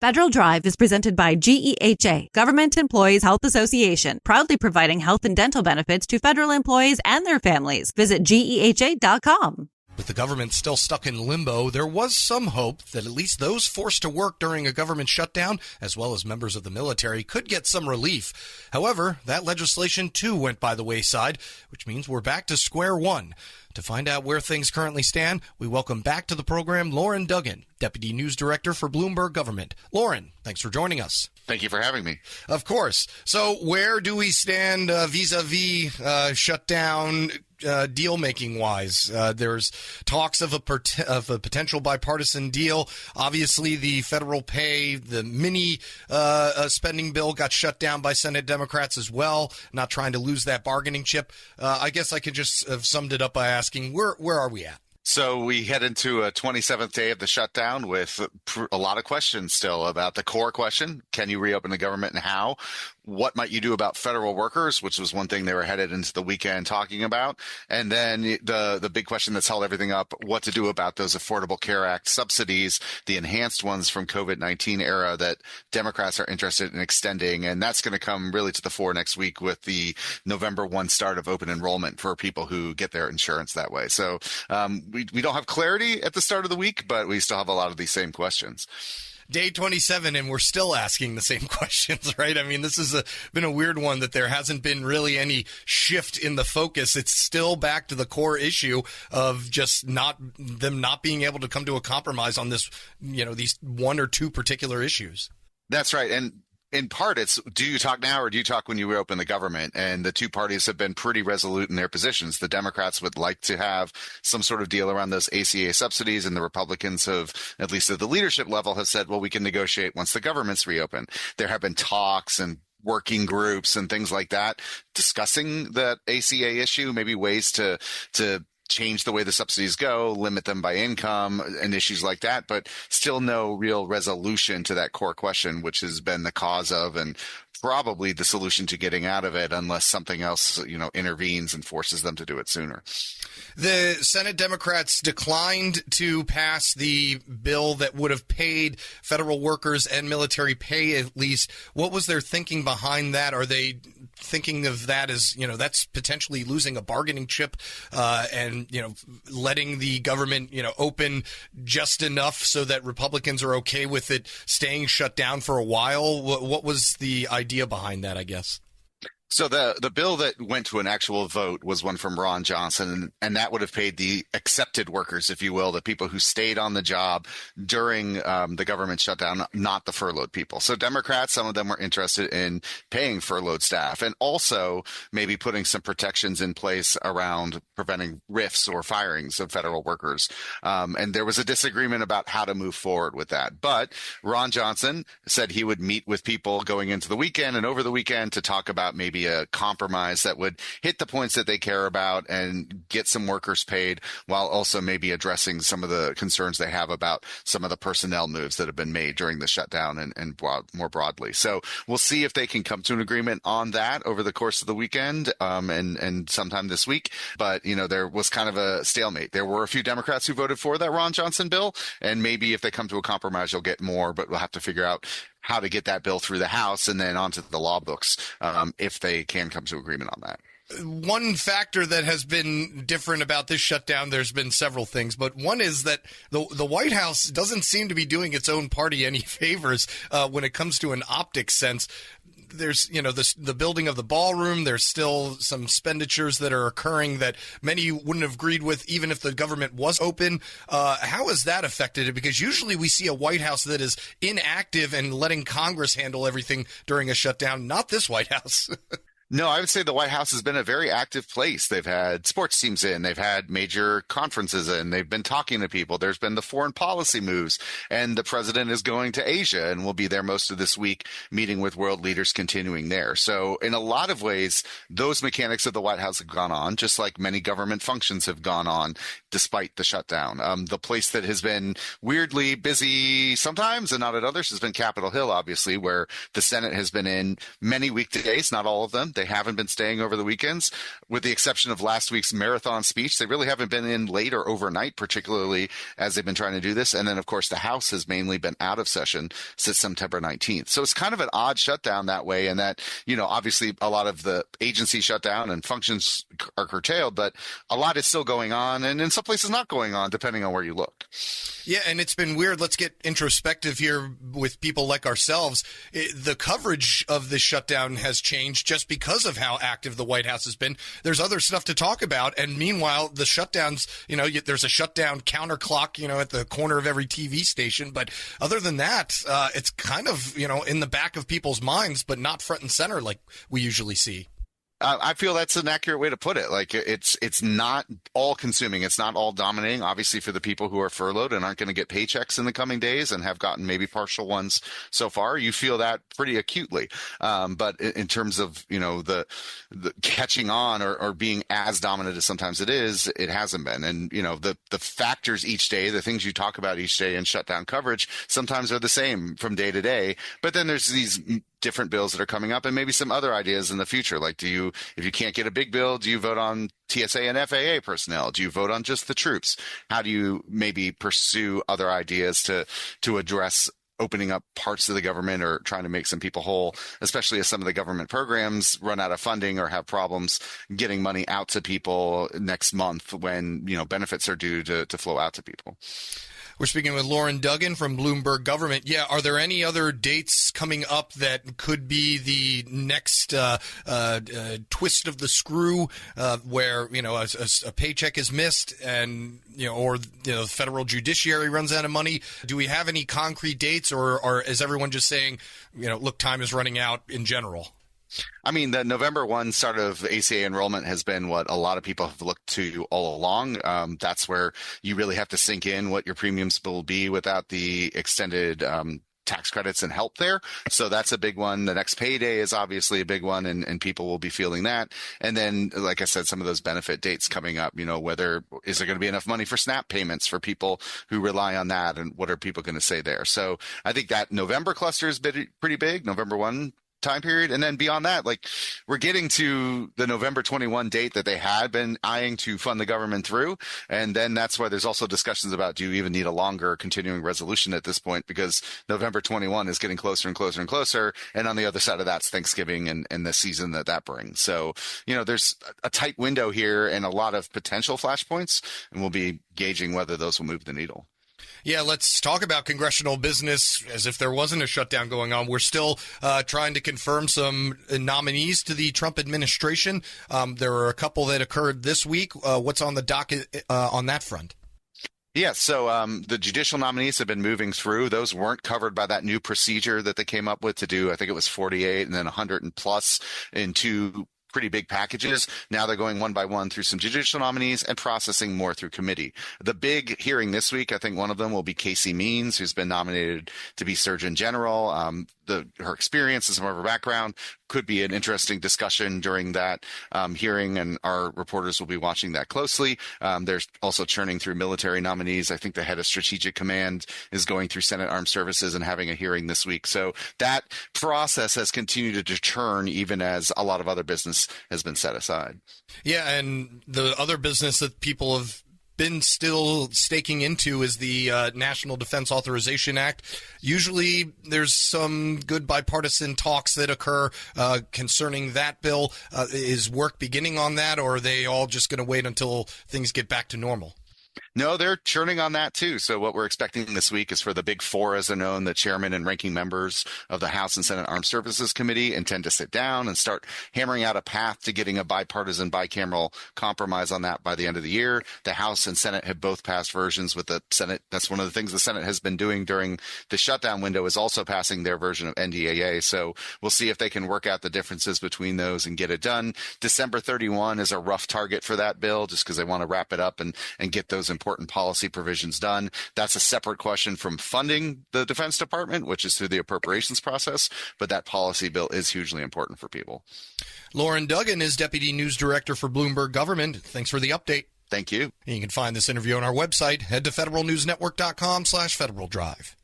Federal Drive is presented by GEHA, Government Employees Health Association, proudly providing health and dental benefits to federal employees and their families. Visit GEHA.com. With the government still stuck in limbo, there was some hope that at least those forced to work during a government shutdown, as well as members of the military, could get some relief. However, that legislation too went by the wayside, which means we're back to square one. To find out where things currently stand, we welcome back to the program Lauren Duggan, Deputy News Director for Bloomberg Government. Lauren, thanks for joining us. Thank you for having me. Of course. So where do we stand vis-a-vis shutdown deal-making wise? There's talks of a potential bipartisan deal. Obviously, the federal pay, the mini spending bill got shut down by Senate Democrats as well, not trying to lose that bargaining chip. I guess I could just have summed it up by asking, where are we at? So we head into a 27th day of the shutdown with a lot of questions still about the core question. Can you reopen the government and how? What might you do about federal workers, which was one thing they were headed into the weekend talking about. And then the big question that's held everything up, what to do about those Affordable Care Act subsidies, the enhanced ones from COVID-19 era that Democrats are interested in extending. And that's going to come really to the fore next week with the November 1 start of open enrollment for people who get their insurance that way. So we don't have clarity at the start of the week, but we still have a lot of these same questions. Day 27, and we're still asking the same questions, right? I mean, this has been a weird one that there hasn't been really any shift in the focus. It's still back to the core issue of just not being able to come to a compromise on this, these one or two particular issues. That's right. And in part, it's do you talk now or do you talk when you reopen the government? And the two parties have been pretty resolute in their positions. The Democrats would like to have some sort of deal around those ACA subsidies, and the Republicans have, at least at the leadership level, have said, well, we can negotiate once the government's reopened. There have been talks and working groups and things like that discussing that ACA issue, maybe ways to change the way the subsidies go, limit them by income and issues like that, but still no real resolution to that core question, which has been the cause of and probably the solution to getting out of it unless something else, intervenes and forces them to do it sooner. The Senate Democrats declined to pass the bill that would have paid federal workers and military pay at least. What was their thinking behind that? Are they thinking of that as, that's potentially losing a bargaining chip and letting the government, open just enough so that Republicans are okay with it staying shut down for a while? What was the idea behind that, I guess? So the bill that went to an actual vote was one from Ron Johnson, and that would have paid the accepted workers, if you will, the people who stayed on the job during the government shutdown, not the furloughed people. So Democrats, some of them were interested in paying furloughed staff and also maybe putting some protections in place around preventing rifts or firings of federal workers. And there was a disagreement about how to move forward with that. But Ron Johnson said he would meet with people going into the weekend and over the weekend to talk about maybe a compromise that would hit the points that they care about and get some workers paid while also maybe addressing some of the concerns they have about some of the personnel moves that have been made during the shutdown and more broadly. So we'll see if they can come to an agreement on that over the course of the weekend and sometime this week. But, there was kind of a stalemate. There were a few Democrats who voted for that Ron Johnson bill, and maybe if they come to a compromise, you'll get more, but we'll have to figure out how to get that bill through the House and then onto the law books if they can come to agreement on that. One factor that has been different about this shutdown, there's been several things, but one is that the White House doesn't seem to be doing its own party any favors when it comes to an optics sense. There's, the building of the ballroom. There's still some expenditures that are occurring that many wouldn't have agreed with even if the government was open. How has that affected it? Because usually we see a White House that is inactive and letting Congress handle everything during a shutdown. Not this White House. No, I would say the White House has been a very active place. They've had sports teams in, they've had major conferences in, they've been talking to people. There's been the foreign policy moves, and the president is going to Asia and will be there most of this week, meeting with world leaders, continuing there. So in a lot of ways, those mechanics of the White House have gone on, just like many government functions have gone on despite the shutdown. The place that has been weirdly busy sometimes and not at others has been Capitol Hill, obviously, where the Senate has been in many weekdays, not all of them. They haven't been staying over the weekends, with the exception of last week's marathon speech. They really haven't been in late or overnight, particularly as they've been trying to do this. And then, of course, the House has mainly been out of session since September 19th. So it's kind of an odd shutdown that way, and that, obviously a lot of the agencies shut down and functions are curtailed, but a lot is still going on, and in some places not going on, depending on where you look. Yeah, and it's been weird. Let's get introspective here with people like ourselves. The coverage of this shutdown has changed just because of how active the White House has been. There's other stuff to talk about, and meanwhile, the shutdowns, there's a shutdown counterclock, at the corner of every TV station. But other than that, it's kind of, in the back of people's minds, but not front and center like we usually see. I feel that's an accurate way to put it. Like, it's not all consuming. It's not all dominating, obviously, for the people who are furloughed and aren't going to get paychecks in the coming days and have gotten maybe partial ones so far. You feel that pretty acutely. But in terms of, the catching on or being as dominant as sometimes it hasn't been. And, the factors each day, the things you talk about each day in shutdown coverage sometimes are the same from day to day. But then there's these different bills that are coming up and maybe some other ideas in the future. Like, if you can't get a big bill, do you vote on TSA and FAA personnel? Do you vote on just the troops? How do you maybe pursue other ideas to address opening up parts of the government or trying to make some people whole, especially as some of the government programs run out of funding or have problems getting money out to people next month when, benefits are due to flow out to people. We're speaking with Lauren Duggan from Bloomberg Government. Yeah, are there any other dates coming up that could be the next twist of the screw where, a paycheck is missed and, or the federal judiciary runs out of money? Do we have any concrete dates, or is everyone just saying, look, time is running out in general? I mean, the November 1 start of ACA enrollment has been what a lot of people have looked to all along. That's where you really have to sink in what your premiums will be without the extended tax credits and help there. So that's a big one. The next payday is obviously a big one, and people will be feeling that. And then, like I said, some of those benefit dates coming up, whether is there going to be enough money for SNAP payments for people who rely on that, and what are people going to say there? So I think that November cluster is pretty big, November 1 time period. And then beyond that, like, we're getting to the November 21 date that they had been eyeing to fund the government through. And then that's why there's also discussions about, do you even need a longer continuing resolution at this point? Because November 21 is getting closer and closer and closer. And on the other side of that's Thanksgiving and the season that brings. So, there's a tight window here and a lot of potential flashpoints, and we'll be gauging whether those will move the needle. Yeah, let's talk about congressional business as if there wasn't a shutdown going on. We're still trying to confirm some nominees to the Trump administration. There are a couple that occurred this week. What's on the docket on that front? Yeah, so the judicial nominees have been moving through. Those weren't covered by that new procedure that they came up with to do, I think it was 48 and then 100 and plus in two pretty big packages. Now they're going one by one through some judicial nominees and processing more through committee. The big hearing this week, I think one of them will be Casey Means, who's been nominated to be Surgeon General. Her experience and some of her background could be an interesting discussion during that hearing, and our reporters will be watching that closely. There's also churning through military nominees. I think the head of Strategic Command is going through Senate Armed Services and having a hearing this week. So that process has continued to churn even as a lot of other business has been set aside. Yeah, and the other business that people have been still staking into is the National Defense Authorization Act. Usually there's some good bipartisan talks that occur concerning that bill. Is work beginning on that, or are they all just going to wait until things get back to normal? No, they're churning on that too. So what we're expecting this week is for the big four, as they're known, the chairman and ranking members of the House and Senate Armed Services Committee intend to sit down and start hammering out a path to getting a bipartisan bicameral compromise on that by the end of the year. The House and Senate have both passed versions with the Senate. That's one of the things the Senate has been doing during the shutdown window, is also passing their version of NDAA. So we'll see if they can work out the differences between those and get it done. December 31 is a rough target for that bill, just because they want to wrap it up and get those important policy provisions done. That's a separate question from funding the Defense Department, which is through the appropriations process, but that policy bill is hugely important for people. Lauren Duggan is Deputy News Director for Bloomberg Government. Thanks for the update. Thank you. You can find this interview on our website. Head to federalnewsnetwork.com/Federal Drive.